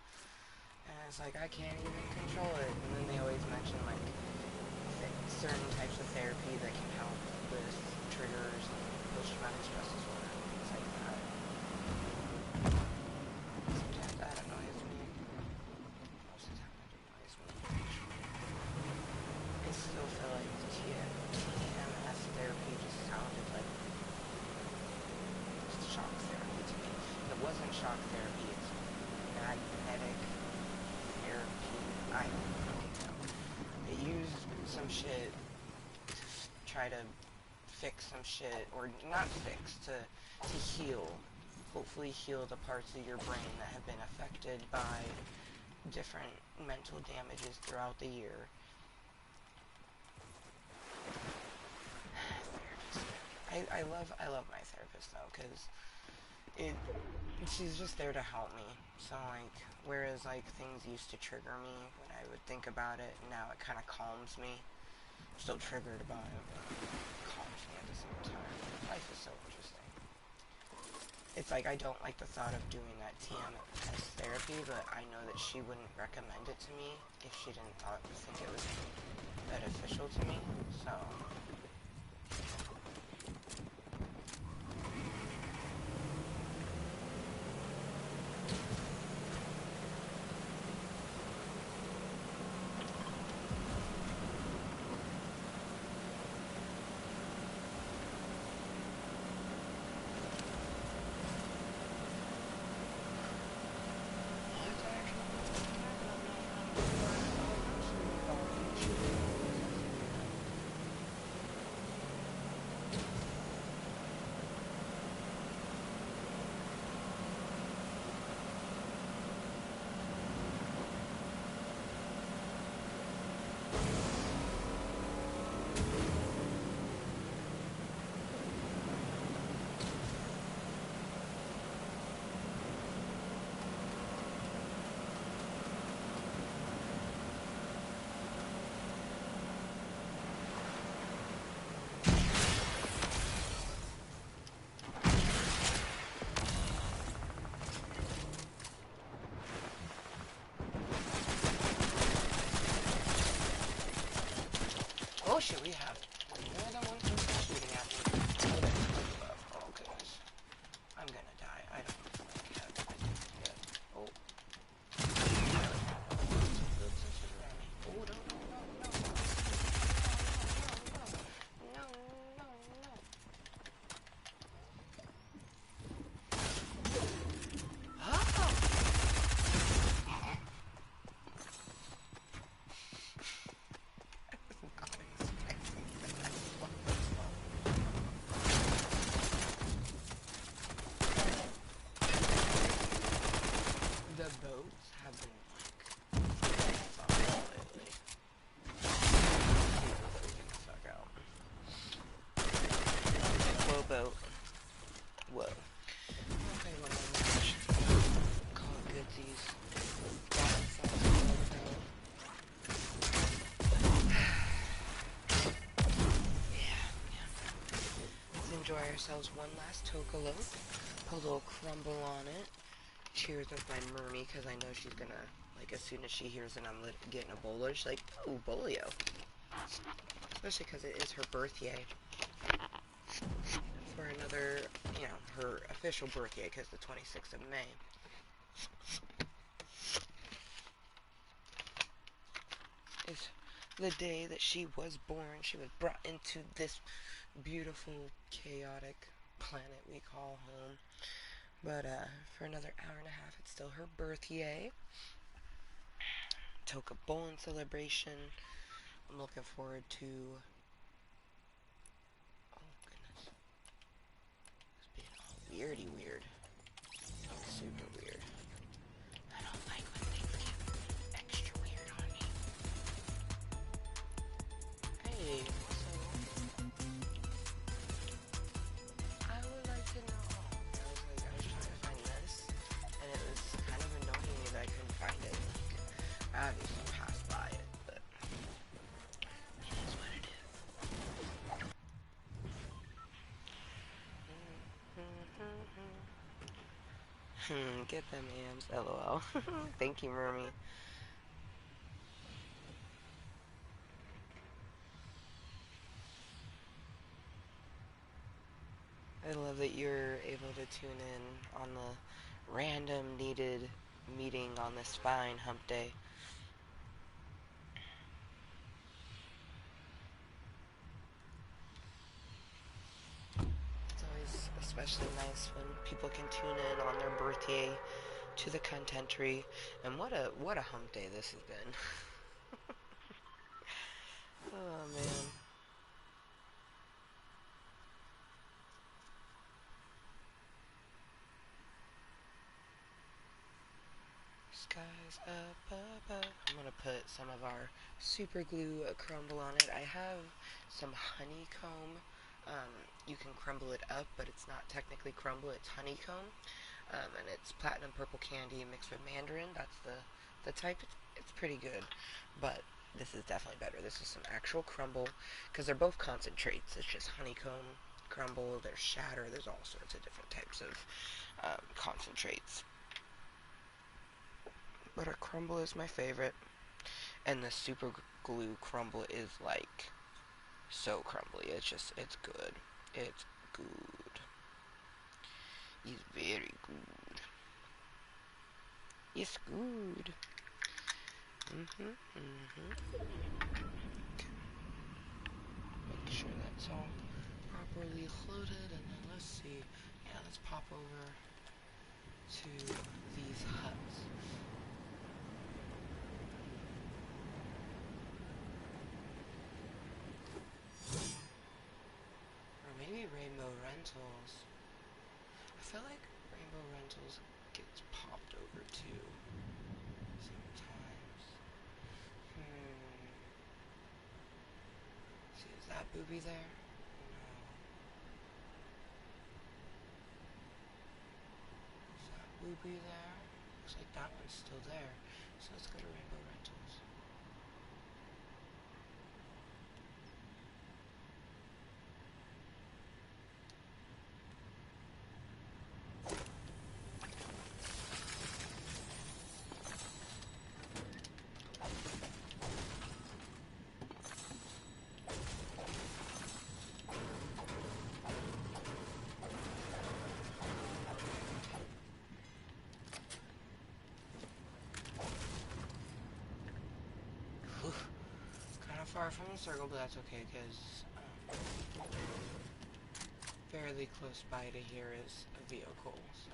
And it's like, I can't even control it. And then they always mention, like, certain types of therapy that can help with triggers and post-traumatic stress disorder and things like that. Sometimes that annoys me. Most of the time it annoys me. I still feel like TMS therapy just sounded like shock therapy to me. It wasn't shock therapy, it's magnetic therapy. I don't fucking know. They used some shit to try to fix some shit, or not fix, to heal. Hopefully heal the parts of your brain that have been affected by different mental damages throughout the year. I love my therapist though, because she's just there to help me. So, like, whereas, like, things used to trigger me when I would think about it, now it kind of calms me. I'm still triggered by it, but it calms me at the same time. Life is so interesting. It's like, I don't like the thought of doing that TMS therapy, but I know that she wouldn't recommend it to me if she didn't think it was beneficial to me, so... enjoy ourselves one last Tokalo. Put a little crumble on it. Cheers with my mermy, because I know she's gonna, like, as soon as she hears that I'm getting a bolo, she's like, ooh, bolio. Especially because it is her birthday. For another, you know, her official birthday, because the 26th of May. Is the day that she was born. She was brought into this beautiful, chaotic planet we call home. But for another hour and a half, it's still her birthday. Toka bowling celebration. I'm looking forward to. Oh goodness, it's being all weirdy weird. Like super weird. I don't like when things get extra weird on me. Hey, so I would like to know. I was trying to find this, and it was kind of annoying me that I couldn't find it. I obviously passed by it, but it is what it is. Get them yams, lol. Thank you, Mermy. I love that you're able to tune in on the random needed meeting on this fine hump day. It's always especially nice when people can tune in on their birthday to the Cuntent. And what a hump day this has been. Oh man. Skies up above. I'm gonna put some of our super glue crumble on it. I have some honeycomb. You can crumble it up, but it's not technically crumble, it's honeycomb. And it's platinum purple candy mixed with mandarin. That's the type. It's pretty good, but this is definitely better. This is some actual crumble, because they're both concentrates. It's just honeycomb crumble, there's shatter, there's all sorts of different types of concentrates. But a crumble is my favorite. And the super glue crumble is like so crumbly. It's good. It's good. It's very good. It's good. Make sure that's all properly loaded, and then let's see. Yeah, let's pop over to these huts. Or maybe Rainbow Rentals. I feel like Rainbow Rentals gets popped over too sometimes. See, is that booby there? No. Is that booby there? Looks like that one's still there. So let's go to Rainbow Rentals. Kind of far from the circle, but that's okay, because fairly close by to here is a vehicle, so.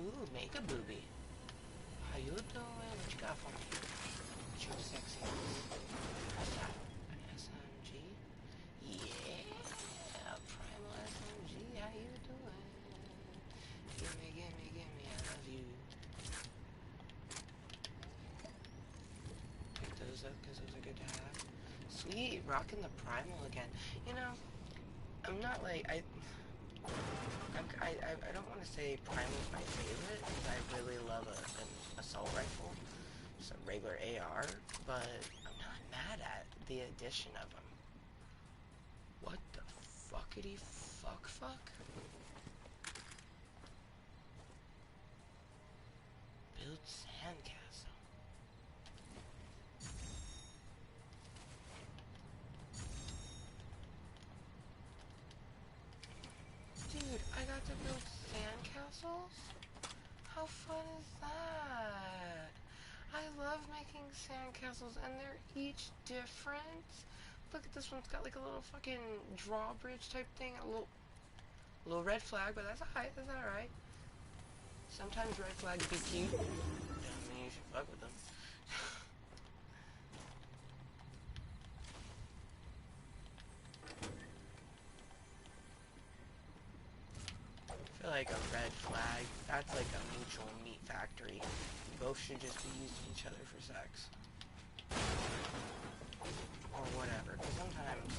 Ooh, make a booby. How you doing? What you got for me? What's your sexy? What's that? An SMG? Yeah, Primal SMG. How you doing? Gimme, I love you. Pick those up because those are good to have. Sweet, rocking the Primal again. You know, I'm not like, I don't want to say Primal's my favorite, because I really love a assault rifle, just a regular AR, but I'm not mad at the addition of them. What the fuckity fuck? Build sandcastle. Dude, I got to build sandcastles? How fun is that? I love making sandcastles, and they're each different. Look at this one's got like a little fucking drawbridge type thing, a little red flag, but that's alright. Sometimes red flags be cute. Doesn't mean you should fuck with them. I feel like a red flag, that's like a mutual meat factory. Both should just be using each other for sex. Or whatever, because sometimes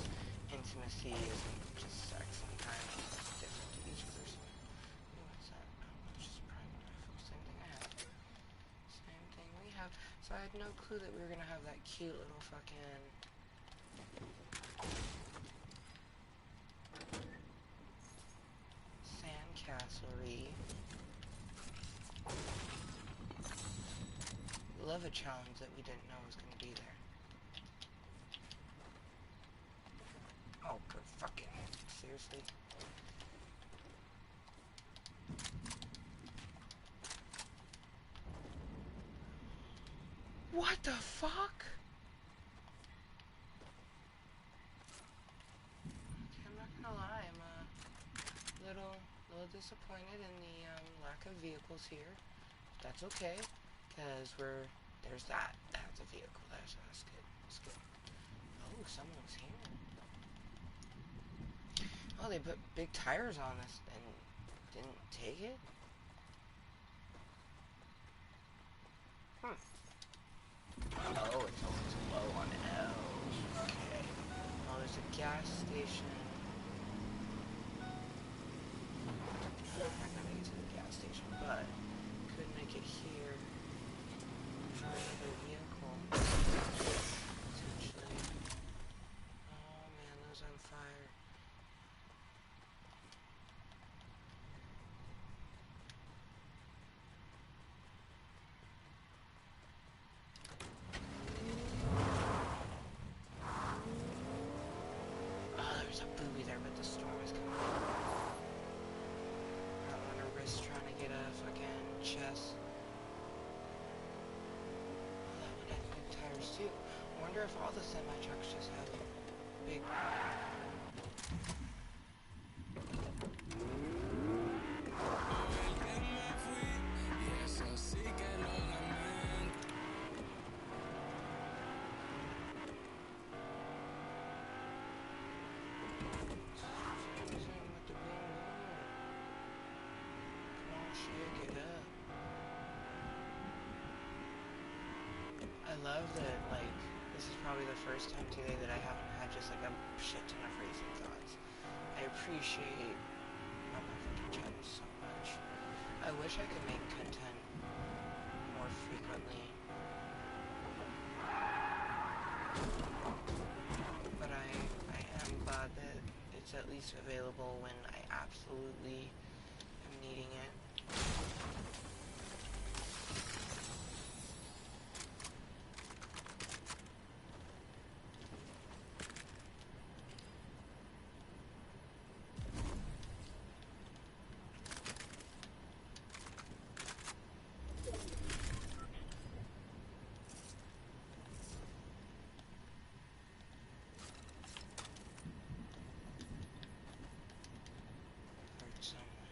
intimacy isn't just sex, sometimes it's different to each person. Ooh, what's that? Oh, it's just a private rifle, same thing I have. Same thing we have. So I had no clue that we were gonna have that cute little fucking... sandcastlery. Love a challenge that we didn't know was gonna be there. Oh, good fucking... seriously? What the fuck? Okay, I'm not gonna lie, I'm a little disappointed in the lack of vehicles here. That's okay, because there's that. That's a vehicle. That's good. That's good. Oh, someone's here. Oh, they put big tires on this and didn't take it? Oh, it's always low on L. Okay. Oh, there's a gas station. I'm not gonna make it to the gas station, but could make it here for another vehicle. Potentially. Oh man, those on fire. Oh, there's a booby there, but the storm is coming. I don't want to risk trying to get a fucking chest. Oh, that one has big tires too. I wonder if all the semi-trucks just have big... I love that, like, this is probably the first time today that I haven't had just, like, a shit ton of racing thoughts. I appreciate my fucking channel so much. I wish I could make content more frequently. But I am glad that it's at least available when I absolutely am needing it. Hurt someone.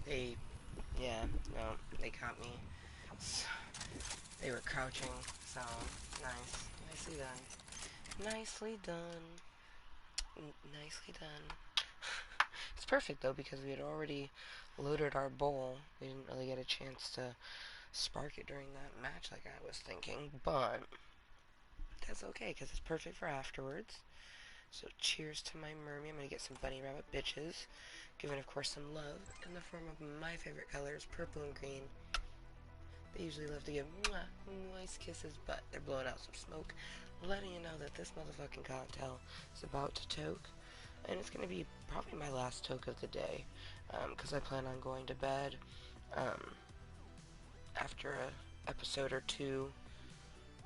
They, yeah, no, they caught me. They were crouching, so nice. Nicely done. Nicely done. Nicely done. It's perfect though because we had already loaded our bowl. We didn't really get a chance to spark it during that match like I was thinking, but that's okay because it's perfect for afterwards. So cheers to my mermaid. I'm gonna get some bunny rabbit bitches. Given of course some love in the form of my favorite colors, purple and green. They usually love to give moist kisses, but they're blowing out some smoke, letting you know that this motherfucking cocktail is about to toke. And it's going to be probably my last toke of the day, because I plan on going to bed um, after a episode or two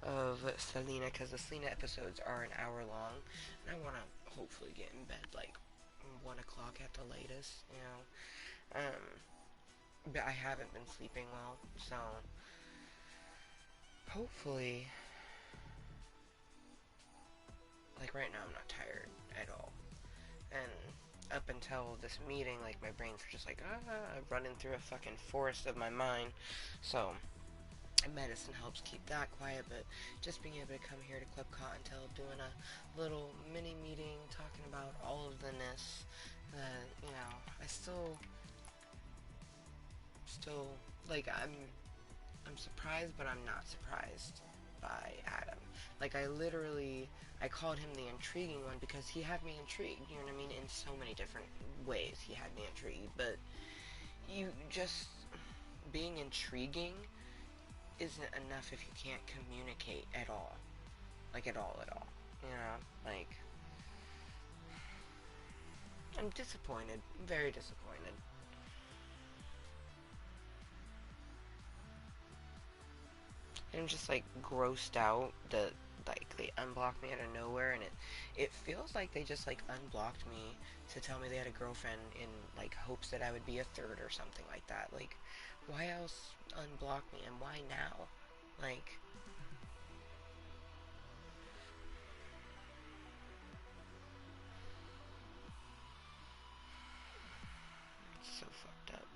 of Selena, because the Selena episodes are an hour long, and I want to hopefully get in bed like 1 o'clock at the latest, you know. But I haven't been sleeping well, so hopefully, like right now I'm not tired at all. And up until this meeting, like my brain's just like running through a fucking forest of my mind. So medicine helps keep that quiet, but just being able to come here to Club Kottontale, doing a little mini meeting, talking about all of the ness, you know, I still, like, I'm surprised, but I'm not surprised by Adam. Like, I called him the intriguing one because he had me intrigued, you know what I mean? In so many different ways, he had me intrigued. But you just, being intriguing isn't enough if you can't communicate at all. Like, at all. You know? Like, I'm disappointed. I'm very disappointed. I'm just like grossed out that like they unblocked me out of nowhere, and it feels like they just like unblocked me to tell me they had a girlfriend in like hopes that I would be a third or something like that. Like, why else unblock me and why now? Like, it's so fucked up.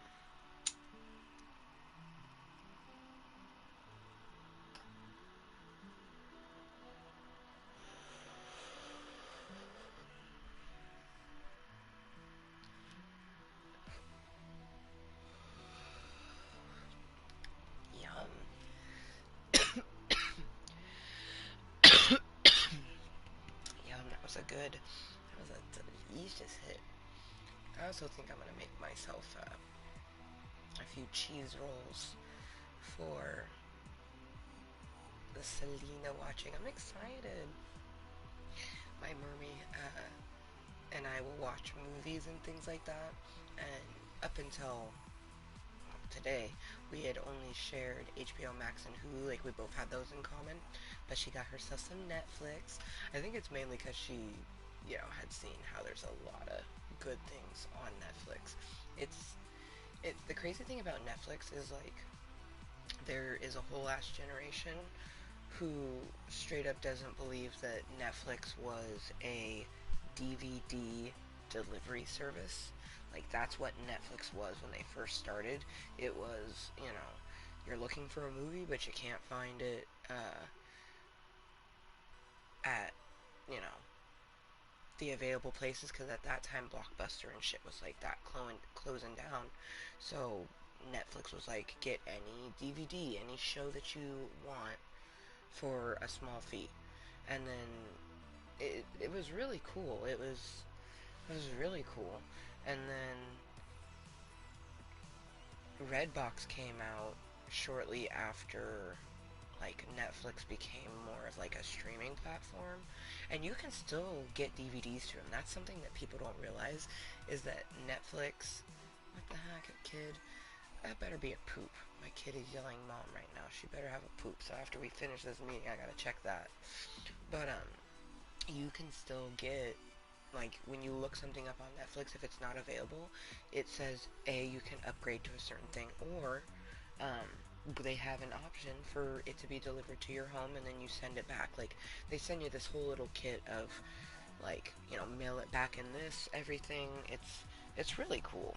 Yum. Yum. That was a delicious hit. I also think I'm gonna make myself a few cheese rolls for the Selena watching. I'm excited. My mermaid and I will watch movies and things like that. And up until today, we had only shared HBO Max and Hulu. Like we both had those in common. But she got herself some Netflix. I think it's mainly because she, you know, had seen how there's a lot of good things on Netflix. It's the crazy thing about Netflix is like there is a whole ass generation who straight up doesn't believe that Netflix was a DVD delivery service. Like, that's what Netflix was when they first started. It was, you know, you're looking for a movie, but you can't find it at, you know, the available places, because at that time Blockbuster and shit was like that closing down. So Netflix was like, get any DVD, any show that you want for a small fee. And then it was really cool. It was really cool. And then Redbox came out shortly after like Netflix became more of like a streaming platform, and you can still get DVDs to them. That's something that people don't realize is that Netflix. What the heck, kid? That better be a poop. My kid is yelling mom right now. She better have a poop. So after we finish this meeting, I gotta check that. But you can still get like when you look something up on Netflix, if it's not available, it says you can upgrade to a certain thing, or um, they have an option for it to be delivered to your home, and then you send it back. Like they send you this whole little kit of like, you know, mail it back in this everything. It's really cool.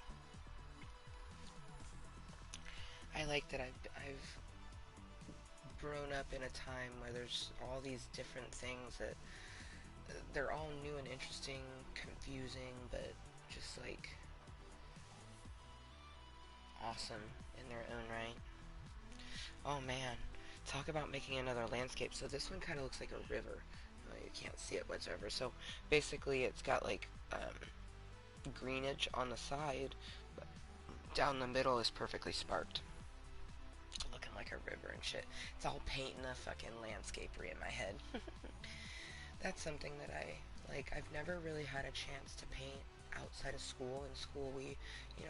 like that I've grown up in a time where there's all these different things that they're all new and interesting, confusing, but just like awesome in their own right. Oh man, talk about making another landscape. So this one kind of looks like a river. You can't see it whatsoever. So basically, it's got like greenage on the side, but down the middle is perfectly sparked, looking like a river and shit. It's all painting a fucking landscapery in my head. That's something that I like. I've never really had a chance to paint outside of school. In school, we,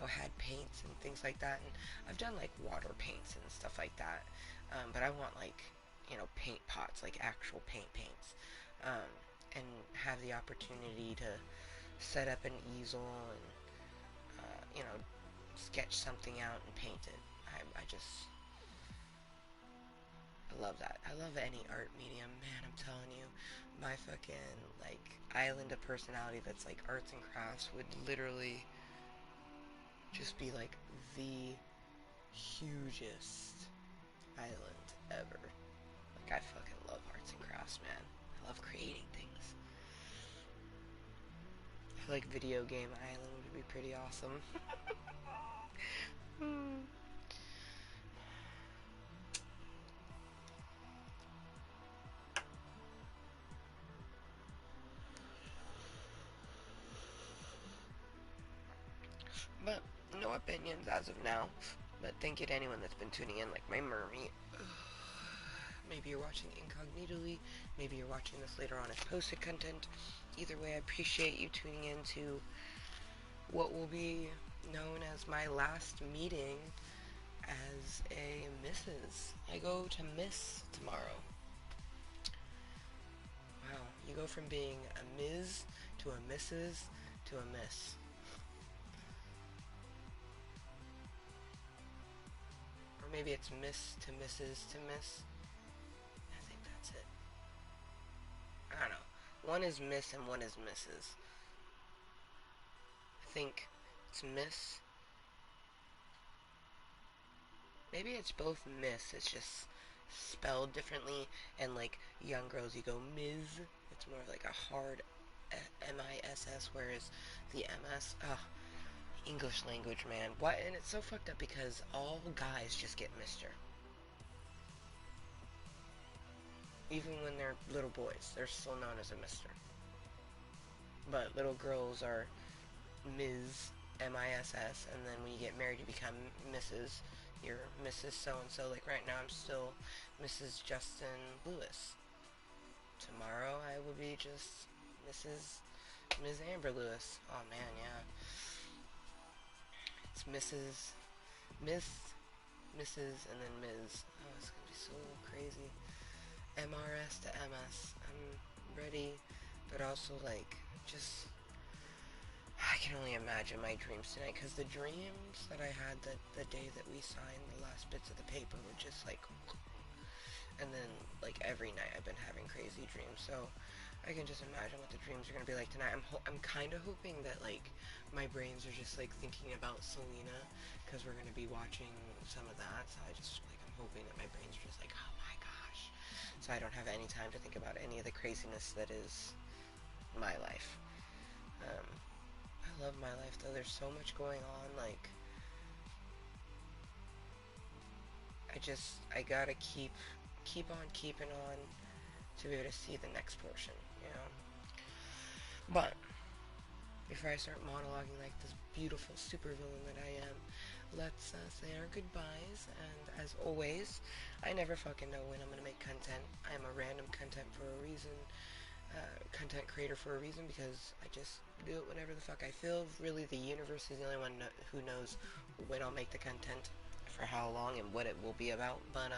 had paints and things like that, and I've done like water paints and stuff like that. But I want like, paint pots, like actual paints, and have the opportunity to set up an easel and, sketch something out and paint it. I just I love that. I love any art medium, man. I'm telling you, my fucking like island of personality that's like arts and crafts would literally just be like the hugest island ever. Like I fucking love arts and crafts, man. I love creating things. I feel like video game island would be pretty awesome. But no opinions as of now. But thank you to anyone that's been tuning in, like my mermaid. Maybe you're watching incognitally. Maybe you're watching this later on as posted content. Either way, I appreciate you tuning in to what will be known as my last meeting as a Mrs. I go to Miss tomorrow. Wow, you go from being a Ms. to a Mrs. to a Miss. Or maybe it's Miss to Mrs. to Miss. I think that's it. I don't know. One is Miss and one is Mrs. I think it's Miss. Maybe it's both Miss. It's just spelled differently. And like young girls, you go Ms. It's more like a hard M-I-S-S, whereas the M-S, English language, man. What? And it's so fucked up because all guys just get Mr. Even when they're little boys, they're still known as a Mr. But little girls are Ms. M-I-S-S, and then when you get married, you become Mrs. You're Mrs. So-and-so. Like right now, I'm still Mrs. Justin Lewis. Tomorrow, I will be just Ms. Amber Lewis. Oh man, yeah. It's Mrs., and then Ms. Oh, it's gonna be so crazy. MRS to MS. I'm ready, but also like just I can only imagine my dreams tonight, because the dreams that I had the day that we signed the last bits of the paper were just like, and then like every night I've been having crazy dreams, so I can just imagine what the dreams are gonna be like tonight. I'm kind of hoping that like my brains are just like thinking about Selena, because we're gonna be watching some of that. So I'm hoping that my brains are just like, oh my gosh, so I don't have any time to think about any of the craziness that is my life. I love my life though. There's so much going on. Like I gotta keep on keeping on to be able to see the next portion, you know? But before I start monologuing like this beautiful supervillain that I am, let's say our goodbyes. And as always, I never fucking know when I'm gonna make content. I am a random content for a reason, content creator for a reason, because I just do it whenever the fuck I feel. Really, the universe is the only one who knows when I'll make the content, for how long, and what it will be about. But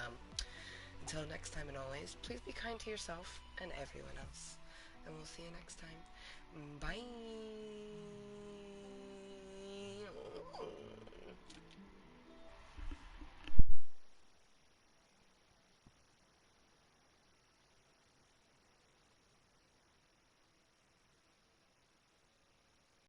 until next time, and always, please be kind to yourself and everyone else. And we'll see you next time. Bye!